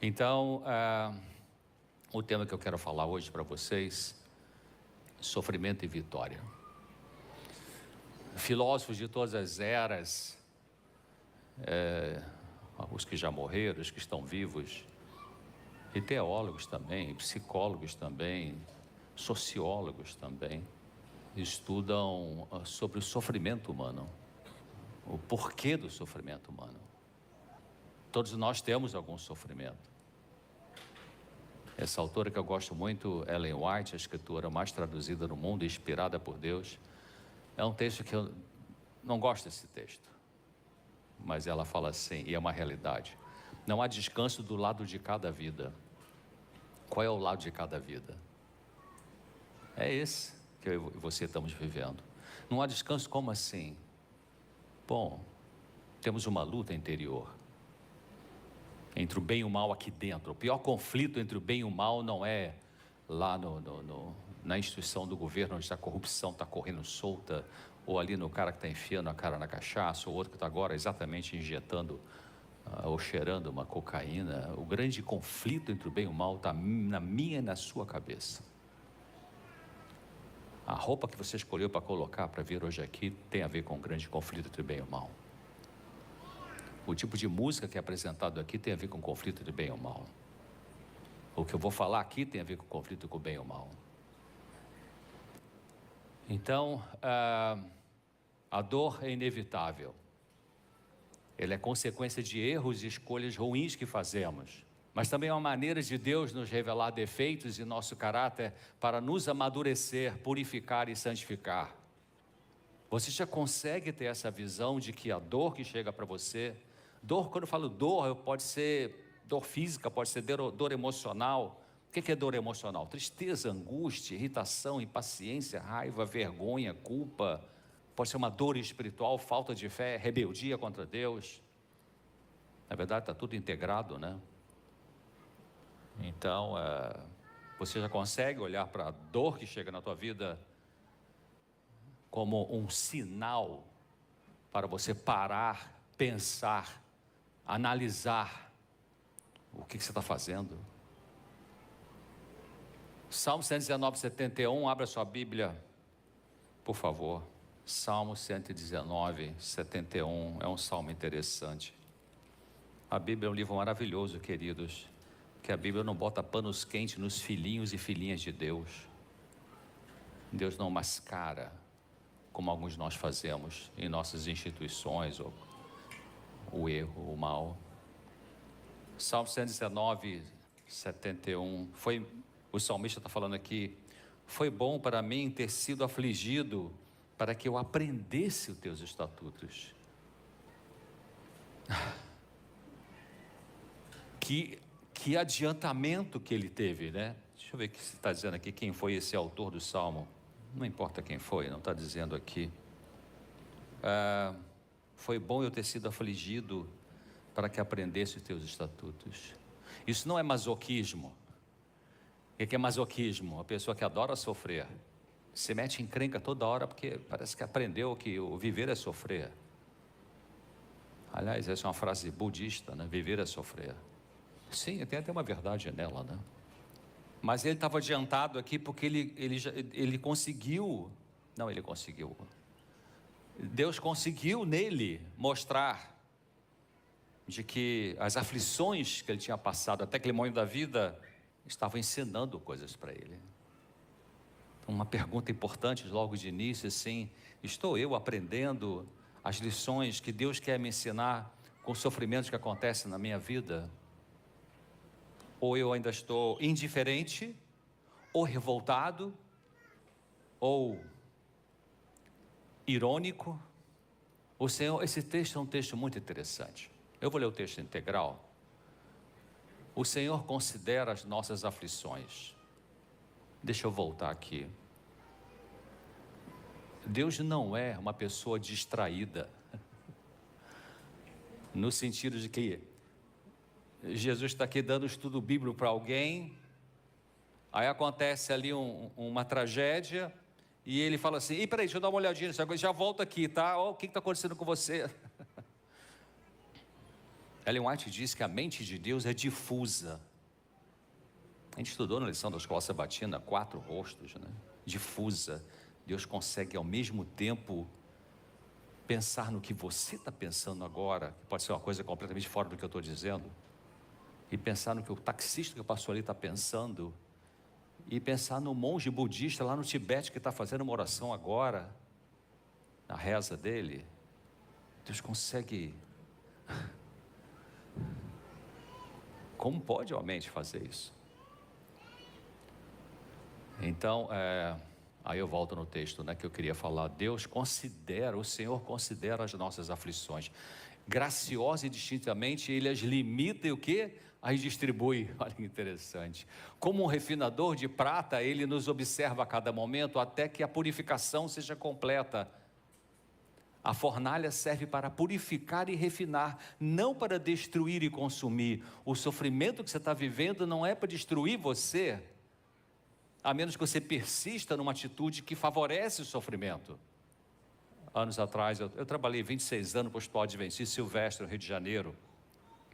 Então, o tema que eu quero falar hoje para vocês, sofrimento e vitória. Filósofos de todas as eras, os que já morreram, os que estão vivos, e teólogos também, psicólogos também, sociólogos também, estudam sobre o sofrimento humano, o porquê do sofrimento humano. Todos nós temos algum sofrimento. Essa autora que eu gosto muito, Ellen White, a escritora mais traduzida no mundo, inspirada por Deus, é um texto que eu não gosto desse texto, mas ela fala assim, e é uma realidade: não há descanso do lado de cada vida. Qual é o lado de cada vida? É esse que eu e você estamos vivendo. Não há descanso. Como assim? Bom, temos uma luta interior entre o bem e o mal aqui dentro. O pior conflito entre o bem e o mal não é lá na instituição do governo, onde a corrupção está correndo solta, ou ali no cara que está enfiando a cara na cachaça, ou outro que está agora exatamente injetando ou cheirando uma cocaína. O grande conflito entre o bem e o mal está na minha e na sua cabeça. A roupa que você escolheu para colocar para vir hoje aqui tem a ver com o grande conflito entre o bem e o mal. O tipo de música que é apresentado aqui tem a ver com o conflito entre o bem e o mal. O que eu vou falar aqui tem a ver com o conflito com o bem e o mal. Então, a dor é inevitável. Ela é consequência de erros e escolhas ruins que fazemos. Mas também é uma maneira de Deus nos revelar defeitos em nosso caráter para nos amadurecer, purificar e santificar. Você já consegue ter essa visão de que a dor que chega para você, dor, quando eu falo dor, pode ser dor física, pode ser dor emocional. O que é dor emocional? Tristeza, angústia, irritação, impaciência, raiva, vergonha, culpa. Pode ser uma dor espiritual, falta de fé, rebeldia contra Deus. Na verdade está tudo integrado, né? Então, você já consegue olhar para a dor que chega na tua vida como um sinal para você parar, pensar, analisar o que você está fazendo. Salmo 119, 71, abra sua Bíblia, por favor. Salmo 119, 71, é um salmo interessante. A Bíblia é um livro maravilhoso, queridos, que a Bíblia não bota panos quentes nos filhinhos e filhinhas de Deus. Deus não mascara, como alguns de nós fazemos em nossas instituições, o erro, o mal. Salmo 119, 71, o salmista está falando aqui: foi bom para mim ter sido afligido, para que eu aprendesse os teus estatutos. Que adiantamento que ele teve, né? Deixa eu ver o que você está dizendo aqui, quem foi esse autor do Salmo. Não importa quem foi, não está dizendo aqui. Foi bom eu ter sido afligido para que aprendesse os teus estatutos. Isso não é masoquismo. O que é masoquismo? A pessoa que adora sofrer, se mete em encrenca toda hora porque parece que aprendeu que o viver é sofrer. Aliás, essa é uma frase budista, né? Viver é sofrer. Sim, tem até uma verdade nela, né? Mas ele estava adiantado aqui porque ele conseguiu. Não, ele conseguiu. Deus conseguiu nele mostrar de que as aflições que ele tinha passado até aquele momento da vida estavam ensinando coisas para ele. Então, uma pergunta importante logo de início, assim: estou eu aprendendo as lições que Deus quer me ensinar com os sofrimentos que acontecem na minha vida? Ou eu ainda estou indiferente, ou revoltado, ou irônico? O Senhor, esse texto é um texto muito interessante. Eu vou ler o texto integral. O Senhor considera as nossas aflições. Deixa eu voltar aqui. Deus não é uma pessoa distraída, no sentido de que Jesus está aqui dando estudo bíblico para alguém, aí acontece ali uma tragédia, e ele fala assim: peraí, deixa eu dar uma olhadinha nisso, já volto aqui, tá? O que está acontecendo com você? Ellen White diz que a mente de Deus é difusa. A gente estudou na lição da Escola Sabatina 4 rostos, né? Difusa. Deus consegue ao mesmo tempo pensar no que você está pensando agora, que pode ser uma coisa completamente fora do que eu estou dizendo, e pensar no que o taxista que passou ali está pensando, e pensar no monge budista lá no Tibete que está fazendo uma oração agora, na reza dele. Deus consegue. Como pode a mente fazer isso? Então, aí eu volto no texto, né, que eu queria falar. Deus considera, o Senhor considera as nossas aflições. Graciosa e distintamente Ele as limita e o quê? As distribui. Olha que interessante. Como um refinador de prata, Ele nos observa a cada momento até que a purificação seja completa. A fornalha serve para purificar e refinar, não para destruir e consumir. O sofrimento que você está vivendo não é para destruir você, a menos que você persista numa atitude que favorece o sofrimento. Anos atrás, eu trabalhei 26 anos para o Hospital Adventista Silvestre, no Rio de Janeiro,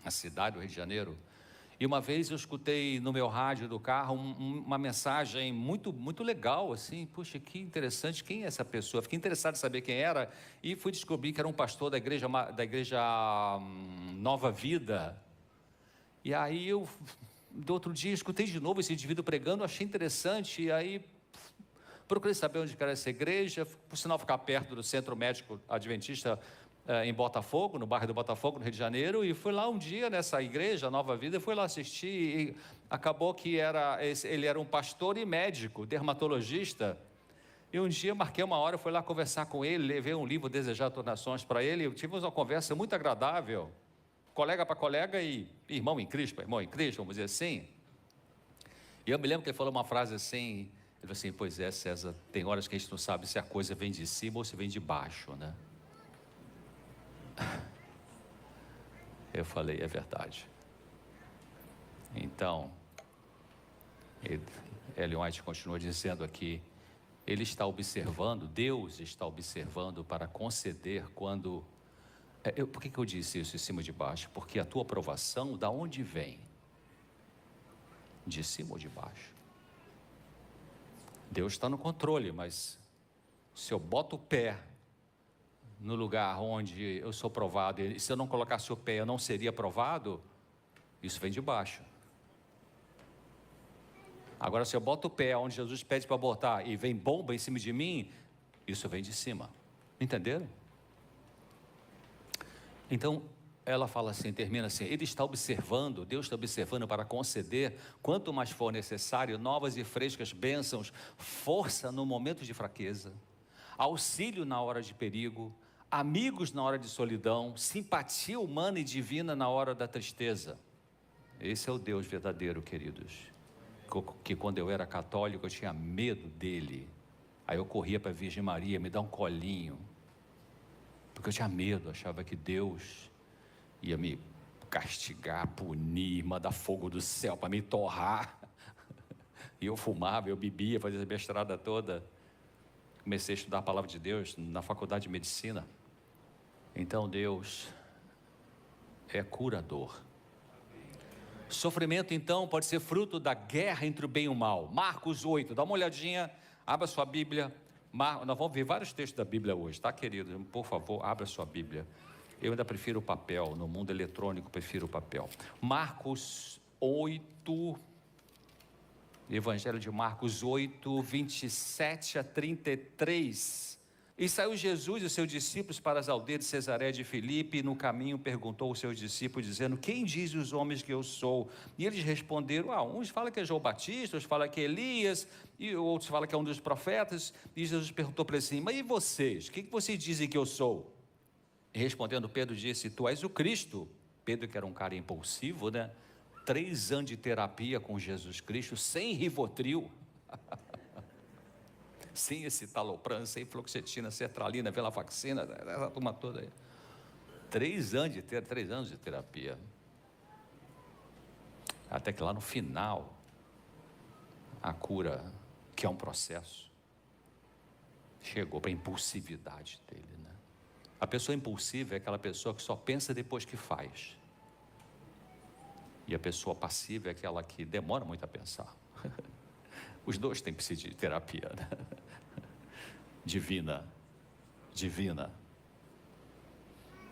na cidade do Rio de Janeiro. E uma vez eu escutei no meu rádio do carro uma mensagem muito, muito legal, assim, puxa, que interessante, quem é essa pessoa? Fiquei interessado em saber quem era e fui descobrir que era um pastor da igreja Nova Vida. E aí eu, do outro dia, escutei de novo esse indivíduo pregando, achei interessante, e aí procurei saber onde era essa igreja, por sinal ficar perto do Centro Médico Adventista, em Botafogo, no bairro do Botafogo, no Rio de Janeiro, e fui lá um dia nessa igreja, Nova Vida, fui lá assistir, e acabou que ele era um pastor e médico, dermatologista, e um dia marquei uma hora, fui lá conversar com ele, levei um livro, Desejar Tornações, para ele, tivemos uma conversa muito agradável, colega para colega e irmão em Cristo, vamos dizer assim. E eu me lembro que ele falou uma frase assim, ele falou assim, pois é, César, tem horas que a gente não sabe se a coisa vem de cima ou se vem de baixo, né? Eu falei, é verdade. Então, Ellen White continua dizendo aqui, ele está observando, Deus está observando para conceder quando... por que eu disse isso em cima de baixo? Porque a tua aprovação, da onde vem? De cima ou de baixo? Deus está no controle, mas se eu boto o pé no lugar onde eu sou provado, e se eu não colocasse o pé eu não seria provado, isso vem de baixo. Agora, se eu boto o pé onde Jesus pede para botar e vem bomba em cima de mim, isso vem de cima. Entenderam? Então, ela fala assim, termina assim, Ele está observando, Deus está observando para conceder, quanto mais for necessário, novas e frescas bênçãos, força no momento de fraqueza, auxílio na hora de perigo, amigos na hora de solidão, simpatia humana e divina na hora da tristeza. Esse é o Deus verdadeiro, queridos, que quando eu era católico eu tinha medo dele, aí eu corria para a Virgem Maria, me dar um colinho, porque eu tinha medo, achava que Deus ia me castigar, punir, mandar fogo do céu para me torrar, e eu fumava, eu bebia, fazia essa besteirada toda. Comecei a estudar a palavra de Deus na faculdade de medicina. Então Deus é curador. Sofrimento então pode ser fruto da guerra entre o bem e o mal. Marcos 8, dá uma olhadinha, abra sua Bíblia. Nós vamos ver vários textos da Bíblia hoje, tá, querido? Por favor, abra sua Bíblia. Eu ainda prefiro o papel, no mundo eletrônico prefiro o papel. Marcos 8, Evangelho de Marcos 8, 27 a 33. E saiu Jesus e os seus discípulos para as aldeias de Cesareia de Filipe, e no caminho perguntou aos seus discípulos, dizendo, quem diz os homens que eu sou? E eles responderam, uns falam que é João Batista, outros falam que é Elias, e outros falam que é um dos profetas. E Jesus perguntou para eles assim, mas e vocês? O que vocês dizem que eu sou? E respondendo, Pedro disse, tu és o Cristo. Pedro, que era um cara impulsivo, né? 3 anos de terapia com Jesus Cristo, sem Rivotril, sem esse talopram, sem fluoxetina, sertralina, venlafaxina, essa turma toda aí. 3 anos de terapia. Até que lá no final, a cura, que é um processo, chegou para a impulsividade dele, né? A pessoa impulsiva é aquela pessoa que só pensa depois que faz. E a pessoa passiva é aquela que demora muito a pensar. Os dois têm que precisar de terapia, né? Divina.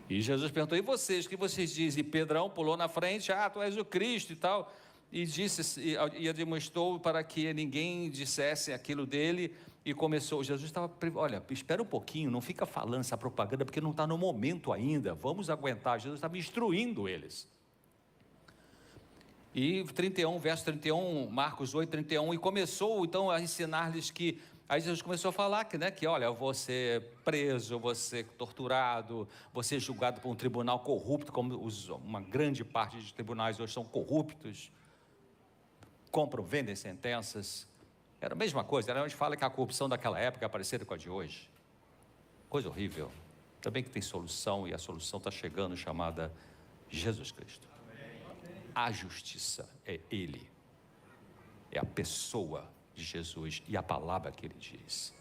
E Jesus perguntou: e vocês, o que vocês dizem? E Pedrão pulou na frente: tu és o Cristo e tal. E disse, e demonstrou para que ninguém dissesse aquilo dele. E começou, Jesus estava, olha, espera um pouquinho, não fica falando essa propaganda, porque não está no momento ainda, vamos aguentar. Jesus estava instruindo eles. E 31, verso 31, Marcos 8, 31, e começou então a ensinar-lhes que, aí Jesus começou a falar que olha, eu vou ser preso, eu vou ser torturado, vou ser julgado por um tribunal corrupto, como uma grande parte de tribunais hoje são corruptos, compram, vendem sentenças. Era a mesma coisa, era onde fala que a corrupção daquela época é parecida com a de hoje. Coisa horrível. Também que tem solução, e a solução está chegando, chamada Jesus Cristo. A justiça é Ele, é a pessoa de Jesus e a palavra que Ele diz.